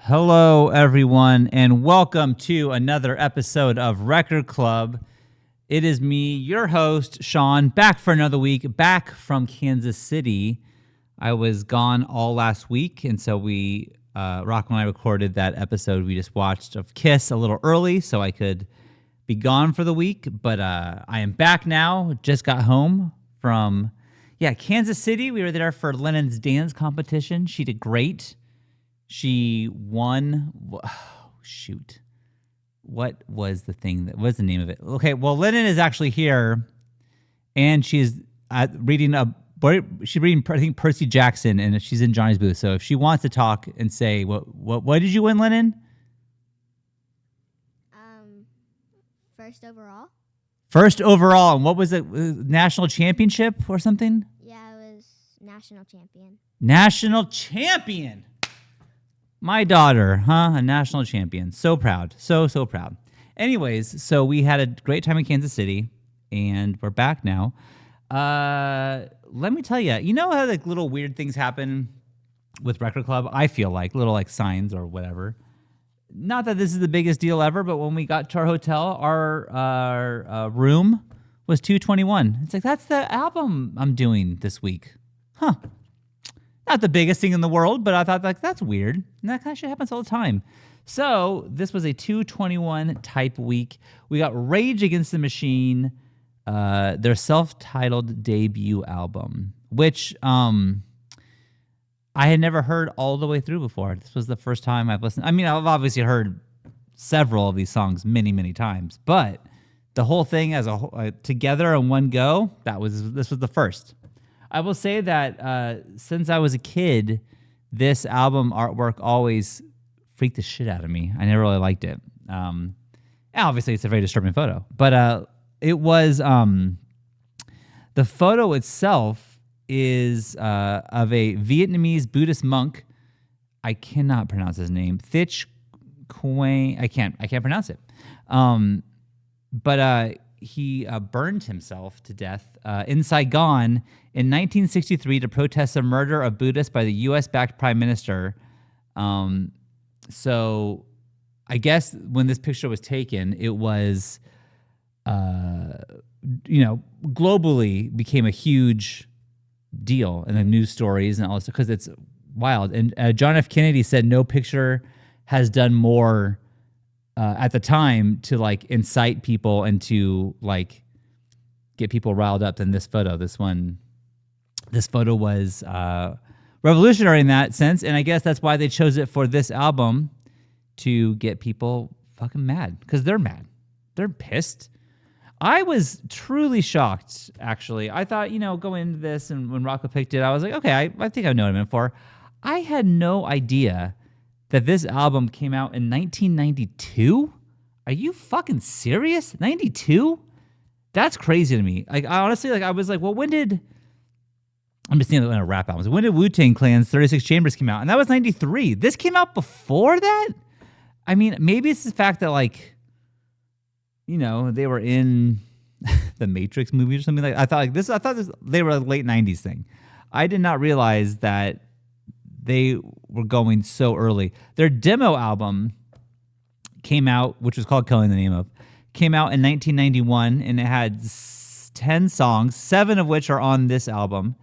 Hello, everyone, and welcome to another episode of Record Club. It is me, your host, Sean, back for another week, back from Kansas City. I was gone all last week, and so Rocco and I recorded that episode we just watched of Kiss a little early so I could be gone for the week. But I am back now, just got home from, Kansas City. We were there for Lennon's dance competition. She did great. She won. Oh, shoot. What was the thing? What was the name of it? Okay, well, Lennon is actually here, and she's reading she's reading, I think, Percy Jackson, and she's in Johnny's booth. So if she wants to talk and say, what did you win, Lennon? First overall. First overall, and what was it? National championship or something? Yeah, it was national champion. National champion. My daughter, a national champion. So proud. So proud. Anyways, so we had a great time in Kansas City, and we're back now. Let me tell you, you know how like little weird things happen with Record Club? I feel like little like signs or whatever. Not that this is the biggest deal ever, but when we got to our hotel, our room was 221. It's like, that's the album I'm doing this week. Huh. Not the biggest thing in the world, but I thought, like, that's weird. And that kind of shit happens all the time. So this was a 221 type week. We got Rage Against the Machine, their self-titled debut album, which I had never heard all the way through before. This was the first time I've listened. I mean, I've obviously heard several of these songs many, many times, but the whole thing as a whole, together in one go, this was the first. I will say that since I was a kid, this album artwork always freaked the shit out of me. I never really liked it. Obviously, it's a very disturbing photo. But it was... the photo itself is of a Vietnamese Buddhist monk. I cannot pronounce his name. Thich Quang... I can't pronounce it. But he burned himself to death in Saigon in 1963 to protest the murder of Buddhists by the U.S.-backed prime minister. So I guess when this picture was taken, it was, globally became a huge deal in the news stories and all this, because it's wild. And John F. Kennedy said no picture has done more at the time to like incite people and to like get people riled up than this photo. This photo was revolutionary in that sense, and I guess that's why they chose it for this album, to get people fucking mad, because they're mad. They're pissed. I was truly shocked, actually. I thought, going into this, and when Rocco picked it, I was like, okay, I think I know what I'm in for. I had no idea that this album came out in 1992? Are you fucking serious? 92? That's crazy to me. Like, I honestly, I was like, well, when did... I'm just thinking of rap albums. When did Wu-Tang Clan's 36 Chambers came out? And that was 93. This came out before that? I mean, maybe it's the fact that, they were in the Matrix movie or something like that. I thought they were a late 90s thing. I did not realize that they were going so early. Their demo album came out, which was called Killing the Name of, came out in 1991, and it had 10 songs, 7 of which are on this album.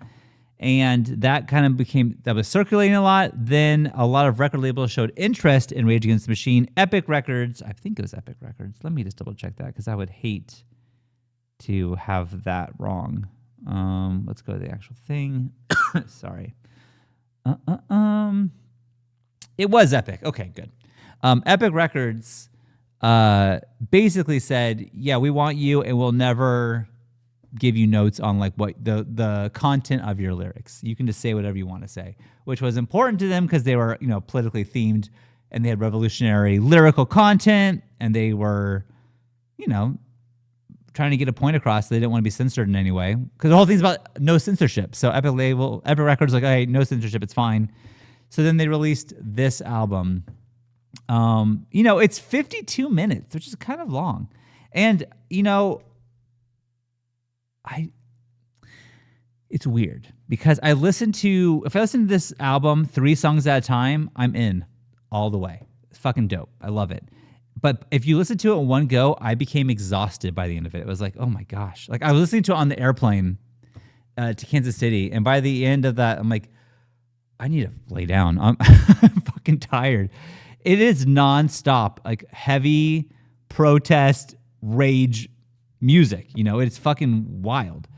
And that kind of that was circulating a lot. Then a lot of record labels showed interest in Rage Against the Machine. Epic Records, I think it was Epic Records. Let me just double check that, because I would hate to have that wrong. Let's go to the actual thing. Sorry. It was Epic. Okay, good. Epic Records basically said, yeah, we want you, and we'll never give you notes on like what the content of your lyrics. You can just say whatever you want to say, which was important to them because they were, politically themed, and they had revolutionary lyrical content, and they were, trying to get a point across. So they didn't want to be censored in any way, because the whole thing's about no censorship. So Epic Records like, hey, no censorship, it's fine. So then they released this album. It's 52 minutes, which is kind of long. And, it's weird because if I listen to this album 3 songs at a time, I'm in. all the way. It's fucking dope. I love it. But if you listen to it in one go, I became exhausted by the end of it. It was like, oh my gosh. Like I was listening to it on the airplane to Kansas City. And by the end of that, I'm like, I need to lay down. I'm fucking tired. It is nonstop, like heavy protest, rage music. You know, it's fucking wild.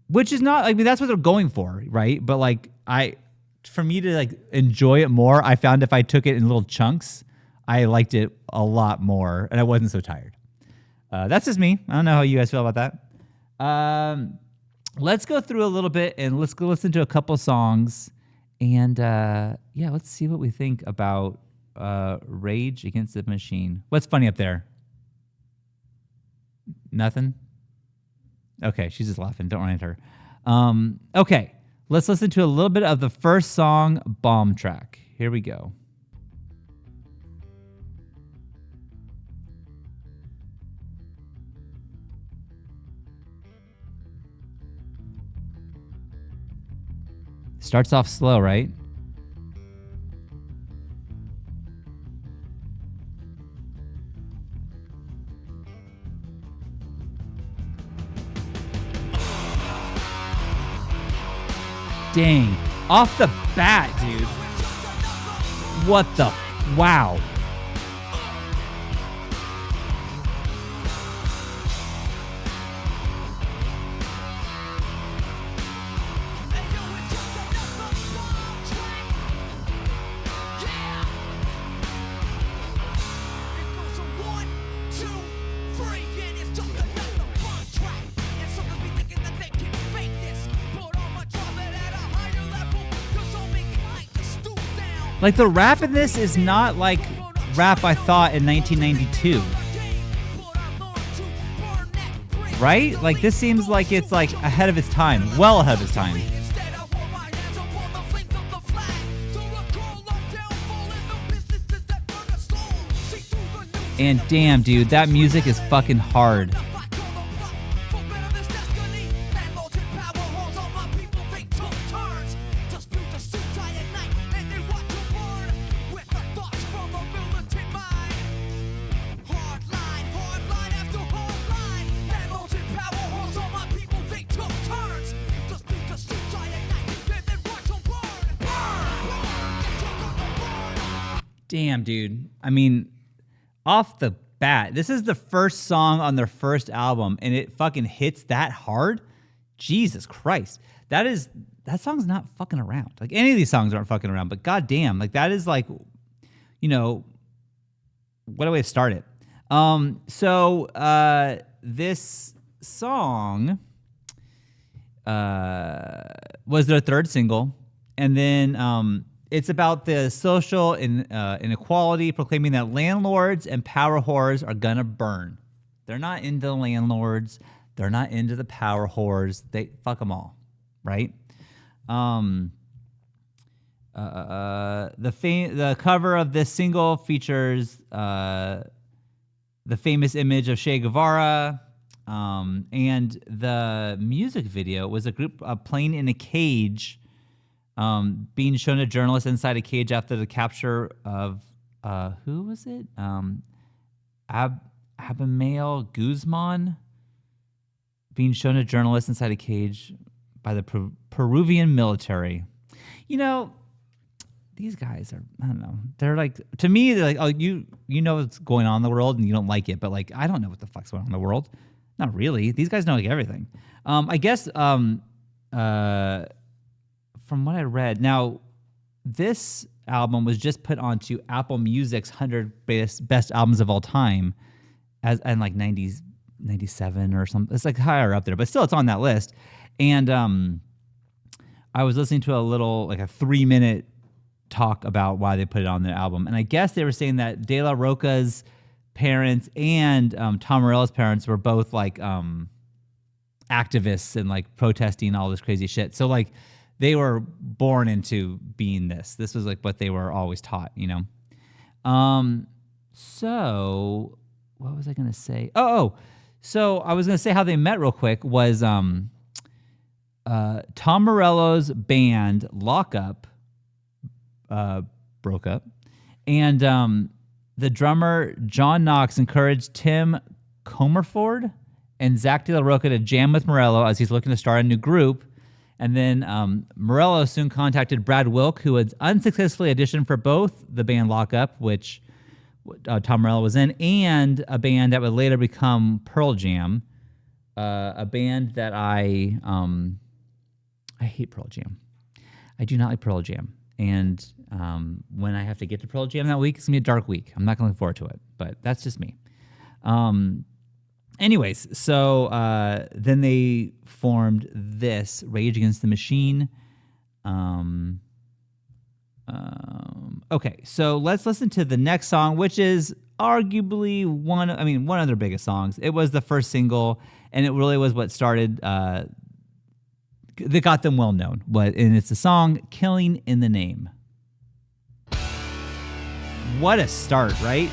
Which is not, I mean, that's what they're going for, right? But like, for me to like enjoy it more, I found if I took it in little chunks, I liked it a lot more, and I wasn't so tired. That's just me. I don't know how you guys feel about that. Let's go through a little bit and let's go listen to a couple songs, and yeah, let's see what we think about Rage Against the Machine. What's funny up there? Nothing? Okay, she's just laughing. Don't run at her. Okay, let's listen to a little bit of the first song, Bomb Track. Here we go. Starts off slow, right? Dang. Off the bat, dude. What the? Wow. Like the rap in this is not like rap I thought in 1992. Right? Like this seems like it's like ahead of its time, well ahead of its time. And damn, dude, that music is fucking hard. Damn, dude. I mean, off the bat, this is the first song on their first album, and it fucking hits that hard? Jesus Christ. That song's not fucking around. Like, any of these songs aren't fucking around, but goddamn, like, that is like, you know, what a way to start it. This song was their third single, and then it's about the social inequality, proclaiming that landlords and power whores are gonna burn. They're not into the landlords. They're not into the power whores. They fuck them all, right? The cover of this single features the famous image of Che Guevara, and the music video was a group playing in a cage, being shown to journalists inside a cage after the capture of who was it? Abimael Guzman, being shown to journalists inside a cage by the Peruvian military. You know, these guys are, I don't know. They're like, to me, they're like, oh, you know what's going on in the world and you don't like it, but like, I don't know what the fuck's going on in the world. Not really. These guys know like everything. I guess from what I read, now this album was just put onto Apple Music's 100 best albums of all time, and like 97 or something. It's like higher up there, but still it's on that list. And I was listening to a 3-minute talk about why they put it on the album, and I guess they were saying that De La Roca's parents and Tom Morello's parents were both like activists and like protesting all this crazy shit. So like they were born into being this. This was like what they were always taught, you know? So what was I going to say? So I was going to say how they met real quick was Tom Morello's band Lock Up broke up. And the drummer, John Knox, encouraged Tim Comerford and Zach De La Roca to jam with Morello as he's looking to start a new group. And then Morello soon contacted Brad Wilk, who had unsuccessfully auditioned for both the band Lockup, which Tom Morello was in, and a band that would later become Pearl Jam, a band that I hate Pearl Jam. I do not like Pearl Jam. And when I have to get to Pearl Jam that week, it's going to be a dark week. I'm not going to look forward to it, but that's just me. Anyways, so then they formed this, Rage Against the Machine. Okay, so let's listen to the next song, which is arguably one of their biggest songs. It was the first single, and it really was what started, that got them well known. And it's the song Killing in the Name. What a start, right?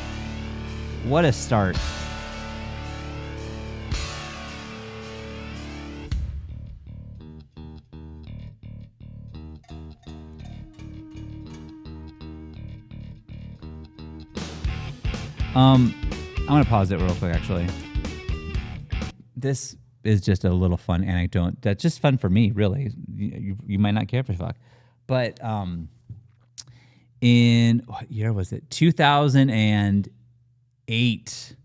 What a start. I'm going to pause it real quick, actually. This is just a little fun anecdote. That's just fun for me, really. You might not care for fuck. But in, what year was it? 2008,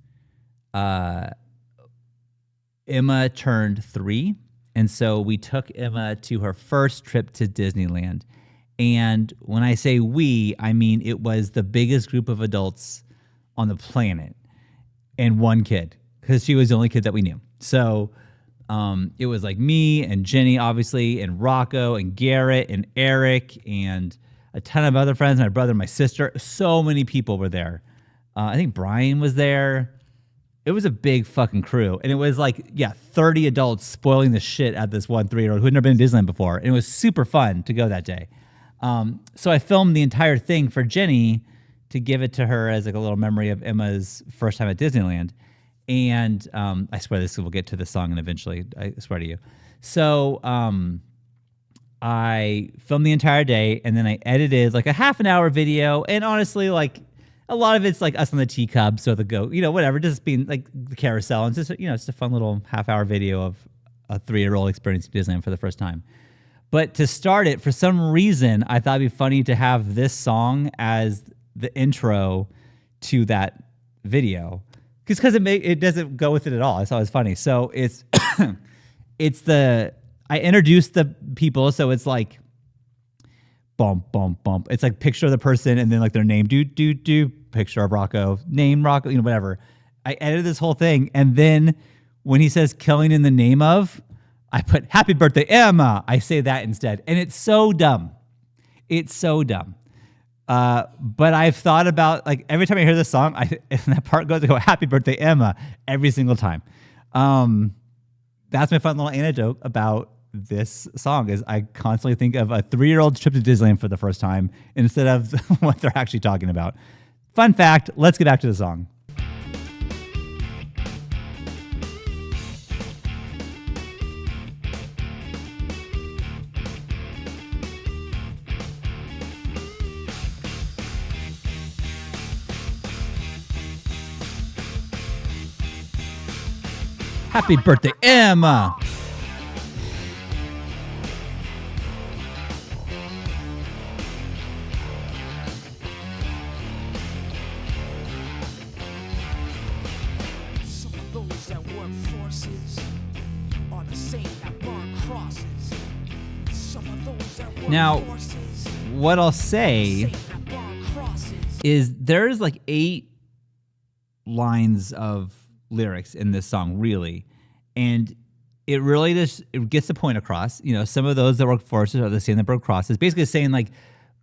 Emma turned 3. And so we took Emma to her first trip to Disneyland. And when I say we, I mean it was the biggest group of adults on the planet and one kid, because she was the only kid that we knew. So it was like me and Jenny, obviously, and Rocco and Garrett and Eric and a ton of other friends, my brother, my sister. So many people were there. I think Brian was there. It was a big fucking crew. And it was like, 30 adults spoiling the shit at this one 3-year-old who had never been to Disneyland before. And it was super fun to go that day. So I filmed the entire thing for Jenny to give it to her as like a little memory of Emma's first time at Disneyland. And I swear we'll get to the song and eventually, I swear to you. So I filmed the entire day, and then I edited like a half an hour video. And honestly, like a lot of it's like us on the teacups or the goat, whatever, just being like the carousel. And just, it's a fun little half hour video of a 3-year-old experiencing Disneyland for the first time. But to start it, for some reason, I thought it'd be funny to have this song as the intro to that video, because it doesn't go with it at all. I thought it was funny. So it's I introduced the people, so it's like bump bump bump. It's like picture of the person and then like their name, do picture of Rocco, name Rocco, whatever. I edited this whole thing, and then when he says killing in the name of, I put happy birthday Emma. I say that instead, and it's so dumb. It's so dumb. But I've thought about, like, every time I hear this song, and that part goes, I go, happy birthday, Emma, every single time. That's my fun little anecdote about this song, is I constantly think of a 3-year-old's trip to Disneyland for the first time instead of what they're actually talking about. Fun fact, let's get back to the song. Happy birthday, Emma! Some of those that work forces are the same that burn crosses. Some of those that work Now, forces what I'll say that burn crosses. is there's like 8 lines of lyrics in this song, really, and it really just it gets the point across. Some of those that work forces are the same that burn crosses. Basically saying, like,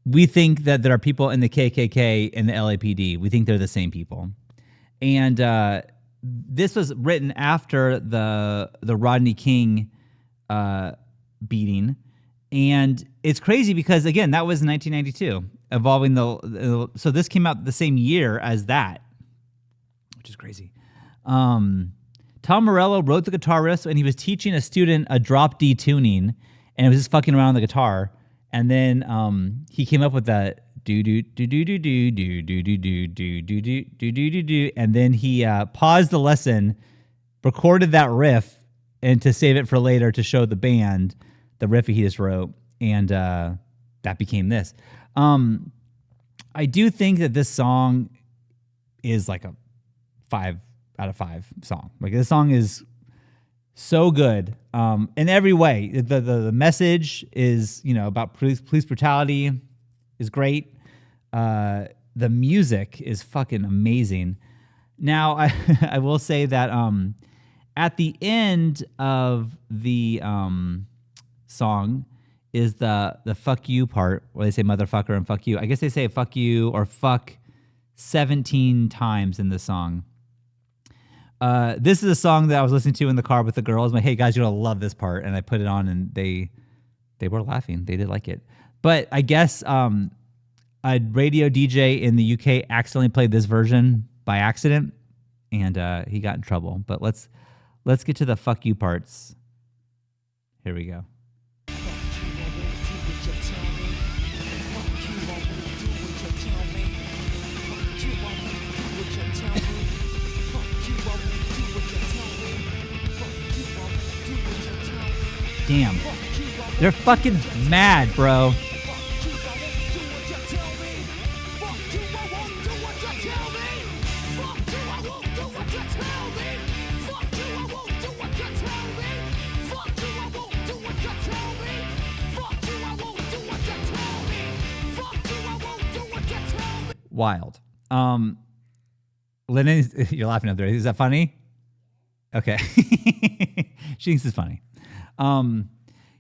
we think that there are people in the KKK and the LAPD. We think they're the same people. And this was written after the Rodney King beating. And it's crazy because, again, that was 1992, evolving so this came out the same year as that, which is crazy. Tom Morello wrote the guitar riffs, and he was teaching a student a drop D tuning, and it was just fucking around the guitar. And then he came up with that do do do do do do do do do do do do do do do do, and then he paused the lesson, recorded that riff, and to save it for later to show the band the riff he just wrote, and that became this. I do think that this song is like a 5 out of 5 song. Like this song is so good in every way. The message is, you know, about police brutality is great. The music is fucking amazing. Now I will say that at the end of the song is the fuck you part where they say motherfucker and fuck you. I guess they say fuck you or fuck 17 times in the song. This is a song that I was listening to in the car with the girls. I'm like, hey guys, you're gonna love this part, and I put it on, and they were laughing. They did like it. But I guess a radio DJ in the UK accidentally played this version by accident, and he got in trouble. But let's get to the fuck you parts. Here we go. Damn. They're fucking mad, bro. Wild. Lennon, you're laughing up there. Is that funny? Okay. She thinks it's funny.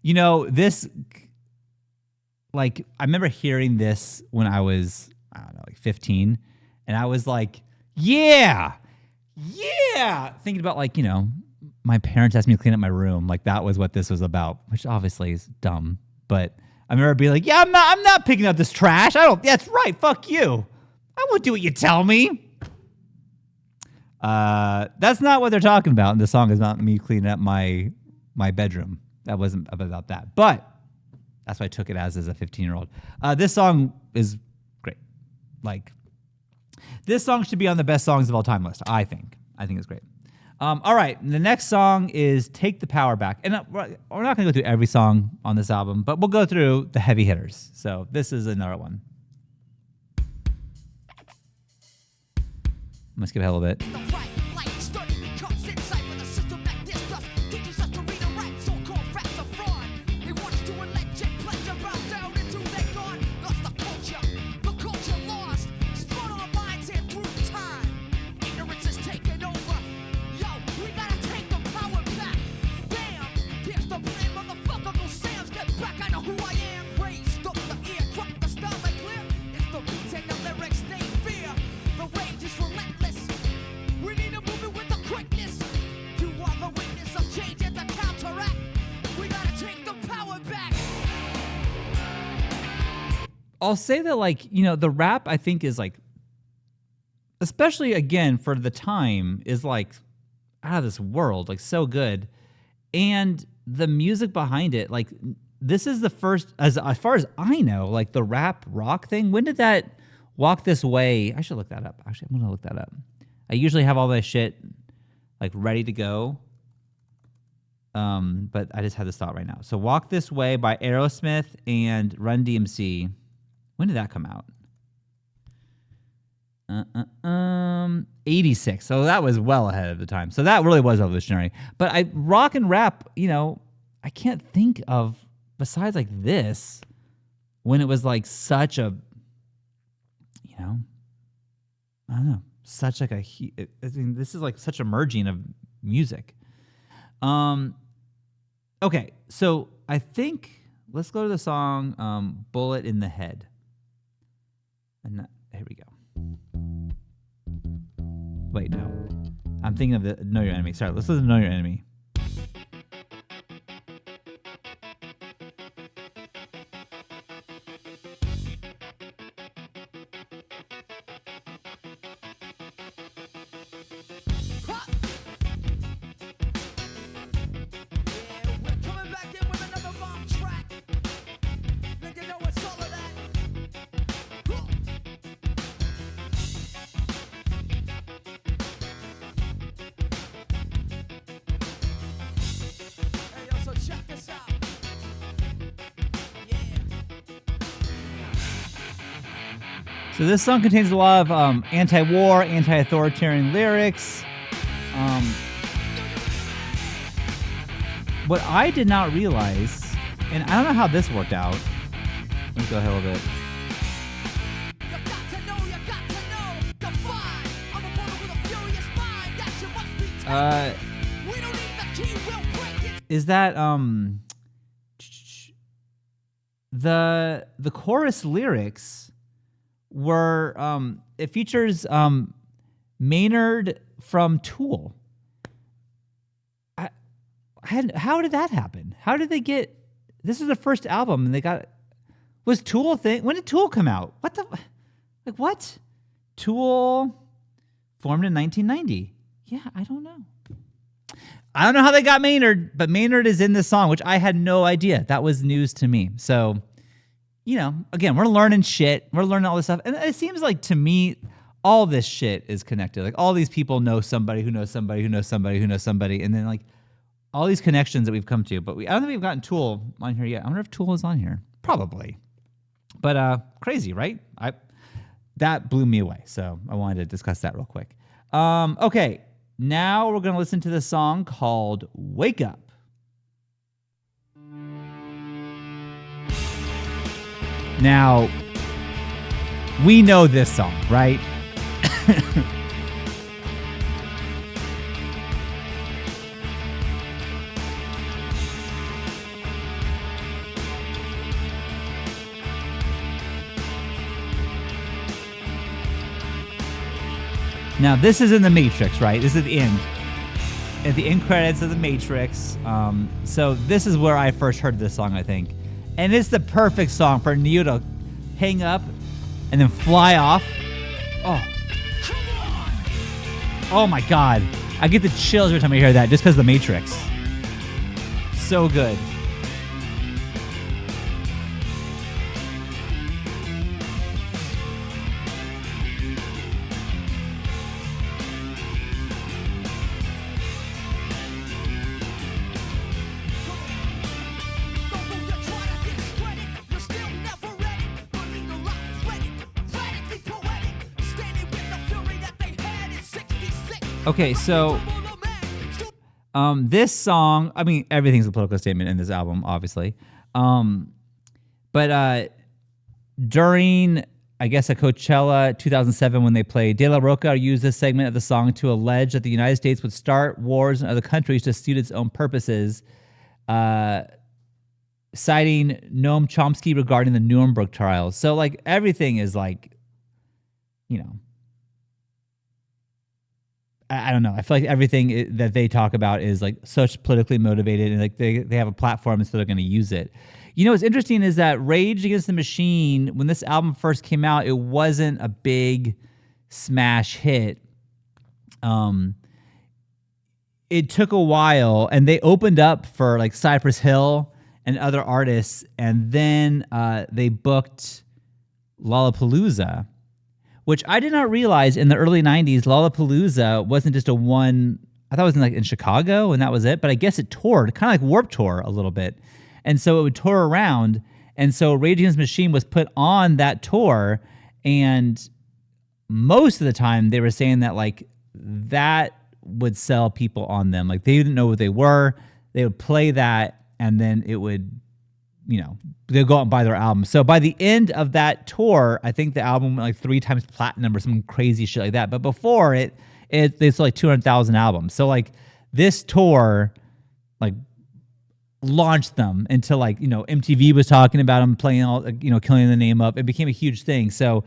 You know, this, like, I remember hearing this when I was, I don't know, like 15, and I was like, yeah, thinking about, like, you know, my parents asked me to clean up my room. Like, that was what this was about, which obviously is dumb, but I remember being like, yeah, I'm not picking up this trash. That's right, fuck you. I won't do what you tell me. That's not what they're talking about, and the song is not me cleaning up my bedroom. That wasn't about that. But that's what I took it as a 15-year-old. This song is great. Like, this song should be on the best songs of all time list, I think. I think it's great. All right, the next song is Take the Power Back. And we're not going to go through every song on this album, but we'll go through the heavy hitters. So this is another one. I'm going to skip ahead a little bit. I'll say that, like, you know, the rap, I think, is like, especially again for the time, is like out of this world, like so good. And the music behind it, like, this is the first, as far as I know, like the rap rock thing. When did that Walk This Way? I should look that up. Actually, I'm going to look that up. I usually have all that shit like ready to go. But I just had this thought right now. So Walk This Way by Aerosmith and Run DMC. When did that come out? 86. So that was well ahead of the time. So that really was revolutionary. But rock and rap, you know, I can't think of, besides like this, when it was like such a, you know, I don't know, such like I mean, this is like such a merging of music. Okay, so I think let's go to the song Bullet in the Head. And here we go. Wait, no. I'm thinking of the Know Your Enemy. Sorry, let's listen to Know Your Enemy. So this song contains a lot of anti-war, anti-authoritarian lyrics. What I did not realize, and I don't know how this worked out. Let me go ahead a little bit. Is that the chorus lyrics were it features Maynard from Tool. How did that happen? How did they get? This is the first album, and they got. Was Tool a thing? When did Tool come out? What the? Like what? Tool formed in 1990. Yeah, I don't know. I don't know how they got Maynard, but Maynard is in this song, which I had no idea. That was news to me. So, you know, again, we're learning shit. We're learning all this stuff. And it seems like to me, all this shit is connected. Like all these people know somebody who knows somebody who knows somebody who knows somebody. And then like all these connections that we've come to. But I don't think we've gotten Tool on here yet. I wonder if Tool is on here. Probably. But crazy, right? That blew me away. So I wanted to discuss that real quick. Okay. Now we're going to listen to the song called Wake Up. Now, we know this song, right? Now, this is in The Matrix, right? This is the end. At the end credits of The Matrix. So this is where I first heard this song, I think. And it's the perfect song for Neo to hang up and then fly off. Oh. Oh my God. I get the chills every time I hear that just because of The Matrix. So good. Okay, so this song, I mean, everything's a political statement in this album, obviously. But during, I guess, at Coachella 2007, when they played, De La Roca used this segment of the song to allege that the United States would start wars in other countries to suit its own purposes, citing Noam Chomsky regarding the Nuremberg trials. So, like, everything is like, you know, I don't know. I feel like everything that they talk about is like such politically motivated, and like they have a platform, and so they're going to use it. You know, what's interesting is that Rage Against the Machine, when this album first came out, it wasn't a big smash hit. It took a while, and they opened up for like Cypress Hill and other artists, and then they booked Lollapalooza, which I did not realize in the early 90s, Lollapalooza wasn't just a one, I thought it was in Chicago and that was it, but I guess it toured, kind of like Warped Tour a little bit. And so it would tour around, and so Rage Against the Machine was put on that tour, and most of the time they were saying that like that would sell people on them. Like they didn't know what they were, they would play that, and then it would, you know, they'll go out and buy their album. So by the end of that tour, I think the album went like 3 times platinum or some crazy shit like that. But before they sold like 200,000 albums. So like this tour, like launched them into like, you know, MTV was talking about them playing all, you know, killing the name up. It became a huge thing. So,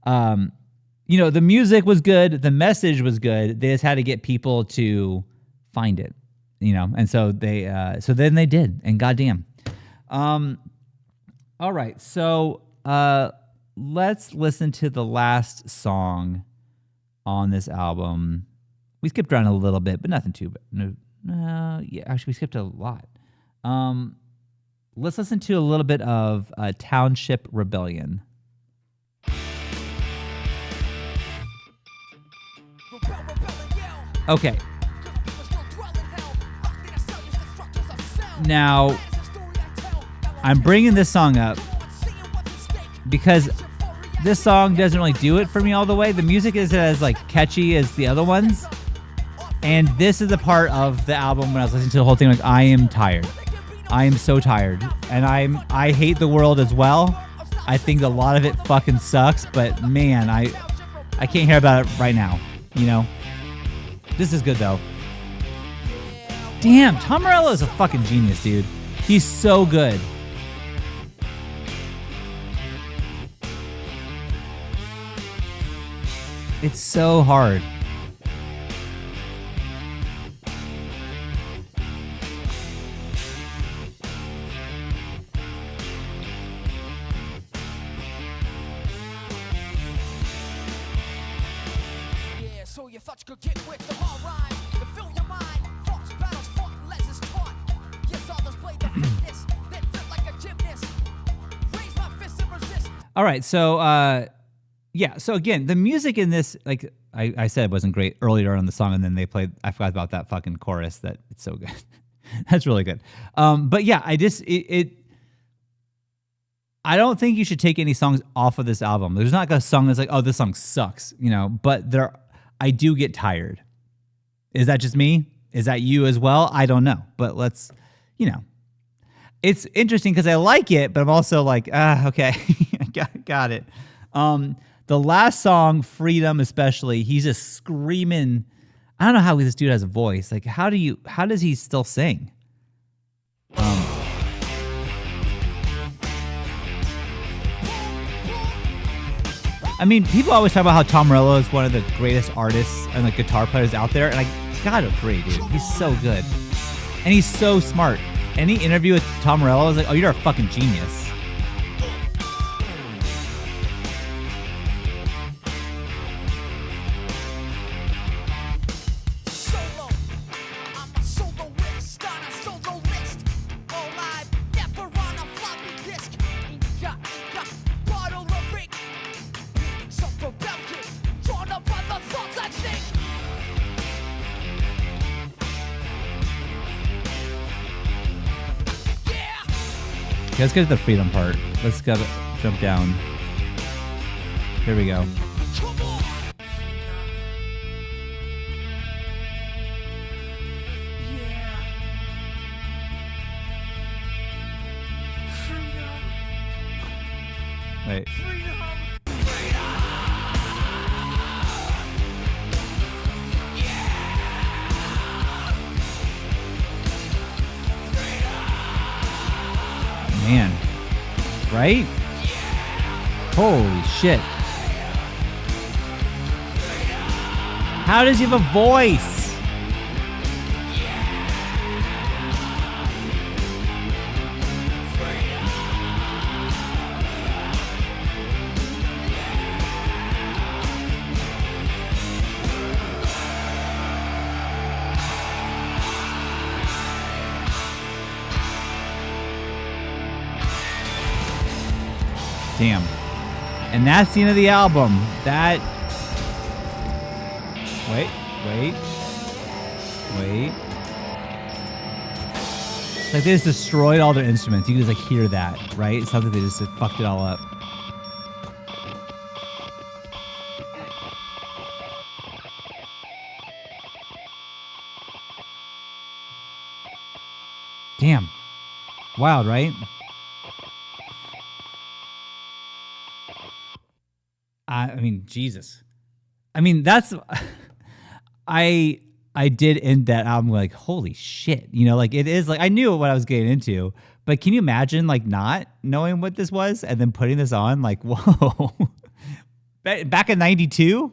you know, the music was good. The message was good. They just had to get people to find it, you know? And so so then they did, and goddamn. All right, so let's listen to the last song on this album. We skipped around a little bit, but nothing too bad. Yeah, actually, we skipped a lot. Let's listen to a little bit of Township Rebellion. Okay. Now, I'm bringing this song up because this song doesn't really do it for me all the way. The music isn't as like catchy as the other ones. And this is the part of the album when I was listening to the whole thing, like, I am tired. I am so tired. And I hate the world as well. I think a lot of it fucking sucks, but man, I can't hear about it right now, you know? This is good though. Damn, Tom Morello is a fucking genius, dude. He's so good. It's so hard. Yeah, so you thought you could get with them all rhymes to fill your mind. Thoughts, battles, fought, lessons taught. Yes, others played the fitness, then felt like a gymnast. Raise my fist and resist. All right, so yeah, so again, the music in this, like I said, it wasn't great earlier on the song, and then they played. I forgot about that fucking chorus. That it's so good. That's really good. But yeah, I don't think you should take any songs off of this album. There's not like a song that's like, oh, this song sucks, you know. But I do get tired. Is that just me? Is that you as well? I don't know. But let's, you know, it's interesting because I like it, but I'm also like, okay, got it. The last song, Freedom, especially, he's just screaming. I don't know how this dude has a voice. Like, how does he still sing? I mean, people always talk about how Tom Morello is one of the greatest artists and like guitar players out there, and I gotta agree, dude. He's so good, and he's so smart. Any interview with Tom Morello is like, oh, you're a fucking genius. Solo, I'm a soloist on a solo list. All live, never on a floppy disk. Inca, bottle of ink. Some rebellion, drawn up by the thoughts I think. Yeah. Okay, let's get to the Freedom part. Let's go jump down. Here we go. Come on. Yeah. Freedom. Wait. Freedom. Man. Right? Holy shit. How does he have a voice? Damn. And that's the end of the album. That. Wait. Like, they just destroyed all their instruments. You can just, like, hear that, right? It sounds like they just fucked it all up. Damn. Wild, right? I mean, Jesus. I mean, that's... I did end that album like, holy shit. You know, like, it is like, I knew what I was getting into, but can you imagine like not knowing what this was and then putting this on? Like, whoa. Back in 92?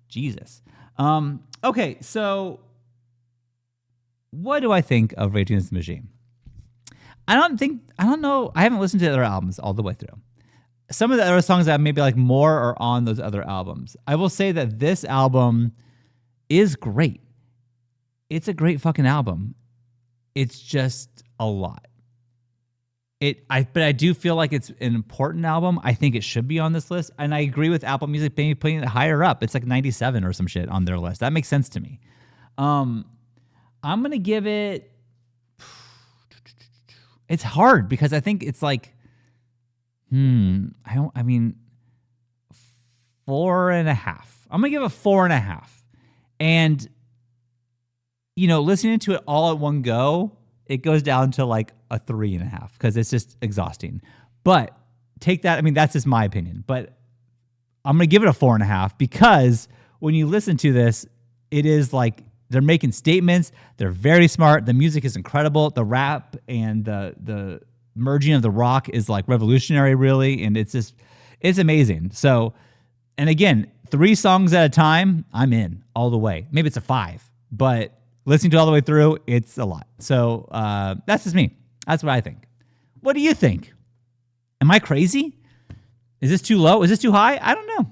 Jesus. Okay, so what do I think of Rage Against the Machine? I don't know. I haven't listened to the other albums all the way through. Some of the other songs that maybe like more are on those other albums. I will say that this album is great. It's a great fucking album. It's just a lot. But I do feel like it's an important album. I think it should be on this list. And I agree with Apple Music maybe putting it higher up. It's like 97 or some shit on their list. That makes sense to me. I'm going to give it... It's hard because I think it's like... 4.5. I'm going to give it a 4.5. And, listening to it all at one go, it goes down to like a 3.5 because it's just exhausting. But take that. I mean, that's just my opinion. But I'm going to give it a 4.5 because when you listen to this, it is like they're making statements. They're very smart. The music is incredible. The rap and the merging of the rock is like revolutionary, really. And it's amazing. So, and again, 3 songs at a time, I'm in all the way. Maybe it's a 5, but listening to it all the way through, it's a lot. So that's just me. That's what I think. What do you think? Am I crazy? Is this too low? Is this too high? I don't know.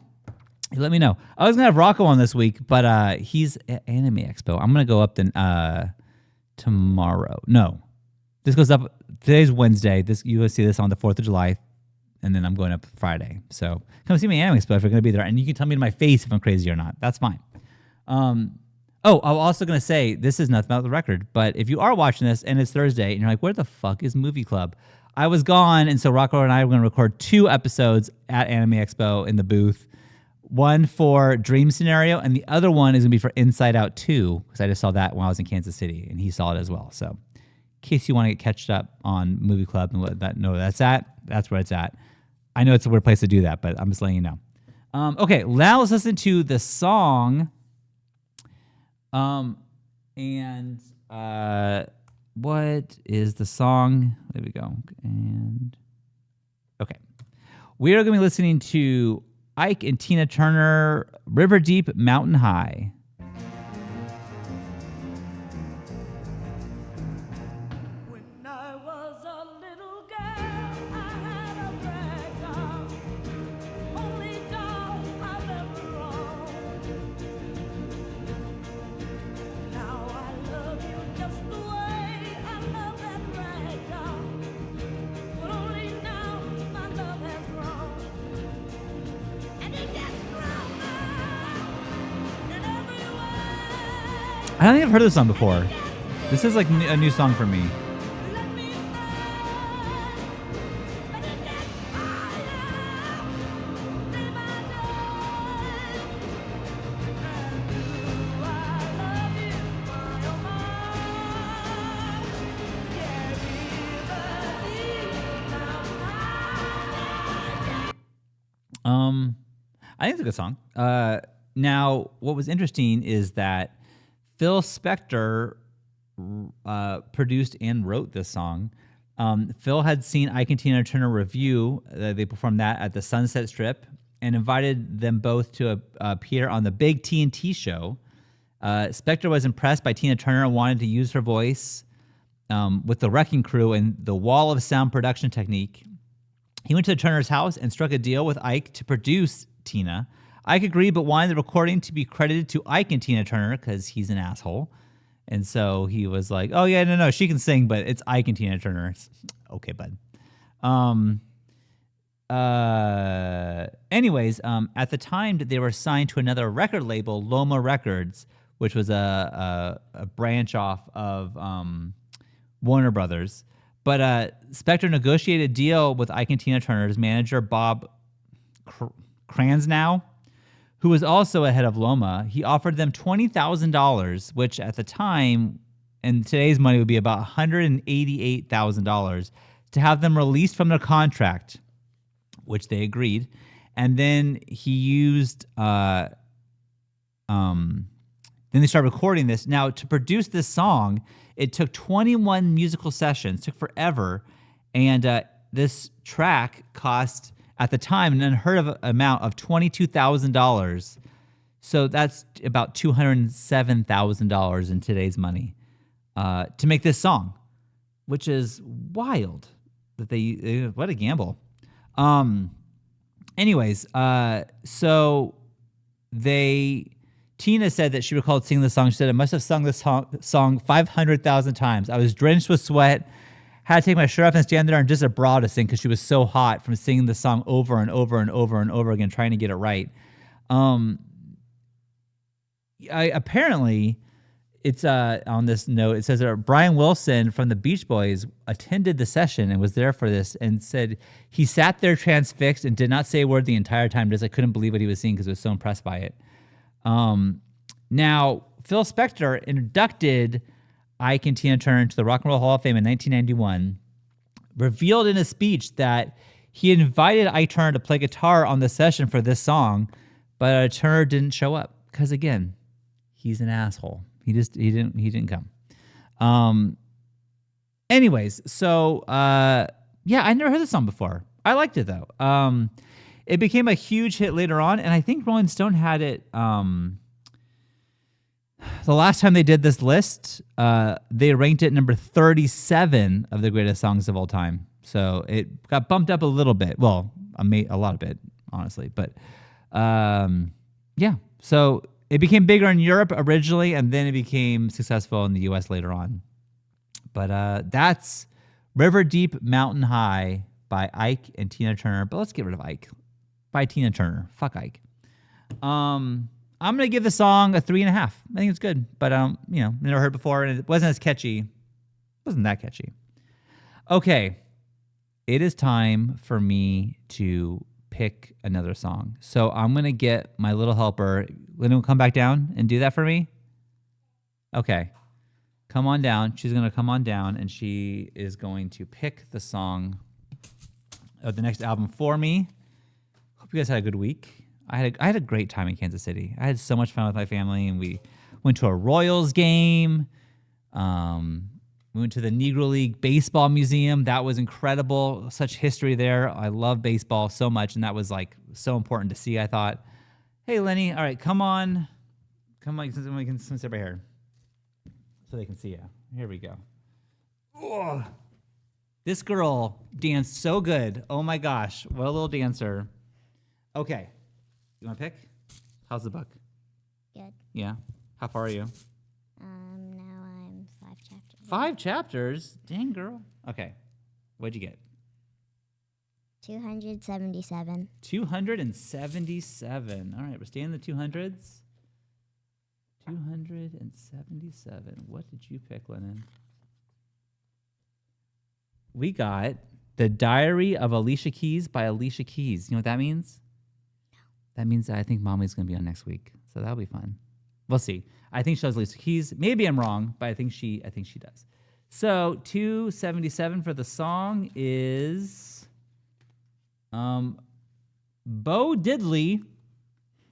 Let me know. I was going to have Rocco on this week, but he's at Anime Expo. I'm going to go up then tomorrow. No. This goes up. Today's Wednesday. You will see this on the 4th of July, and then I'm going up Friday. So come see me at Anime Expo if you're going to be there, and you can tell me to my face if I'm crazy or not. That's fine. I'm also going to say, this is nothing about the record, but if you are watching this and it's Thursday and you're like, where the fuck is Movie Club? I was gone, and so Rocco and I were going to record 2 episodes at Anime Expo in the booth. One for Dream Scenario, and the other one is going to be for Inside Out 2, because I just saw that when I was in Kansas City, and he saw it as well. So in case you want to get catched up on Movie Club and let that know where that's at, that's where it's at. I know it's a weird place to do that, but I'm just letting you know. Okay, now let's listen to the song. What is the song? There we go. And okay. We are going to be listening to Ike and Tina Turner, River Deep, Mountain High. When I was a little girl, I had a rag doll, only doll I've ever owned. Now I love you just the way I love that rag doll, but only now my love has grown, and it gets stronger in every way. I don't think I've heard this song before. This is like a new song for me. Let me say, but it gets higher day by day. And do I love you, my oh my? Yeah, I think it's a good song. Now, what was interesting is that Phil Spector produced and wrote this song. Phil had seen Ike and Tina Turner review. They performed that at the Sunset Strip and invited them both to appear on the Big TNT show. Spector was impressed by Tina Turner and wanted to use her voice with the Wrecking Crew and the Wall of Sound production technique. He went to Turner's house and struck a deal with Ike to produce Tina. Ike agreed, but wanted the recording to be credited to Ike and Tina Turner because he's an asshole. And so he was like, oh, yeah, no, she can sing, but it's Ike and Tina Turner. Okay, bud. Anyways, at the time that they were signed to another record label, Loma Records, which was a branch off of Warner Brothers. But Spector negotiated a deal with Ike and Tina Turner's manager, Bob Kransnow, who was also a head of Loma. He offered them $20,000, which at the time, in today's money, would be about $188,000, to have them released from their contract, which they agreed. And then he used, then they started recording this. Now, to produce this song, it took 21 musical sessions, took forever. And this track cost, at the time, an unheard of amount of $22,000. So that's about $207,000 in today's money to make this song, which is wild. That they what a gamble. Anyways, so Tina said that she recalled singing the song. She said, I must have sung this song 500,000 times. I was drenched with sweat, had to take my shirt off and stand there and just a bra to sing because she was so hot from singing the song over and over and over and over again, trying to get it right. Apparently, it's on this note, it says Brian Wilson from the Beach Boys attended the session and was there for this and said he sat there transfixed and did not say a word the entire time. Just I couldn't believe what he was seeing because he was so impressed by it. Now, Phil Spector inducted Ike and Tina Turner into the Rock and Roll Hall of Fame in 1991, revealed in a speech that he invited Ike Turner to play guitar on the session for this song, but Turner didn't show up because, again, he's an asshole. He didn't come. Anyways, so yeah, I never heard this song before. I liked it though. It became a huge hit later on, and I think Rolling Stone had it. The last time they did this list, they ranked it number 37 of the greatest songs of all time. So it got bumped up a little bit. Well, a lot of it, honestly. But yeah, so it became bigger in Europe originally, and then it became successful in the U.S. later on. But that's River Deep Mountain High by Ike and Tina Turner. But let's get rid of Ike. By Tina Turner. Fuck Ike. I'm going to give the song a 3.5. I think it's good. But, never heard it before, and it wasn't as catchy. It wasn't that catchy. Okay. It is time for me to pick another song. So I'm going to get my little helper. Linda will come back down and do that for me. Okay. Come on down. She's going to come on down, and she is going to pick the song of the next album for me. Hope you guys had a good week. I had a great time in Kansas City. I had so much fun with my family, and we went to a Royals game. We went to the Negro League Baseball Museum. That was incredible. Such history there. I love baseball so much, and that was like so important to see, I thought. Hey, Lenny. All right, come on. Come on. We can sit right here so they can see you. Here we go. Oh, this girl danced so good. Oh, my gosh. What a little dancer. Okay. You want to pick? How's the book? Good. Yeah. How far are you? Now I'm 5 chapters. 5 chapters? Dang, girl. Okay. What'd you get? 277. 277. All right, we're staying in the 200s. 277. What did you pick, Lennon? We got The Diary of Alicia Keys by Alicia Keys. You know what that means? That means that I think Mommy's going to be on next week. So that'll be fun. We'll see. I think she does Alicia Keys. Maybe I'm wrong, but I think she does. So 277 for the song is Bo Diddley,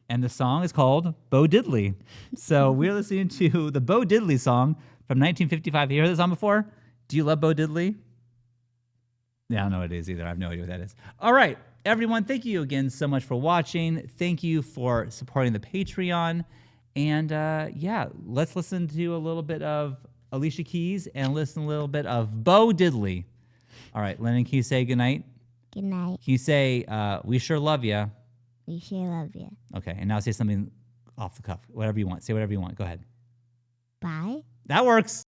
and the song is called Bo Diddley. So we're listening to the Bo Diddley song from 1955. Have you heard this song before? Do you love Bo Diddley? Yeah, I don't know what it is either. I have no idea what that is. All right, everyone, thank you again so much for watching. Thank you for supporting the Patreon. And yeah, let's listen to a little bit of Alicia Keys and listen a little bit of Bo Diddley. All right, Lennon, can you say goodnight? Good night. Can you say, we sure love you? We sure love you. Okay, and now say something off the cuff. Whatever you want. Say whatever you want. Go ahead. Bye. That works.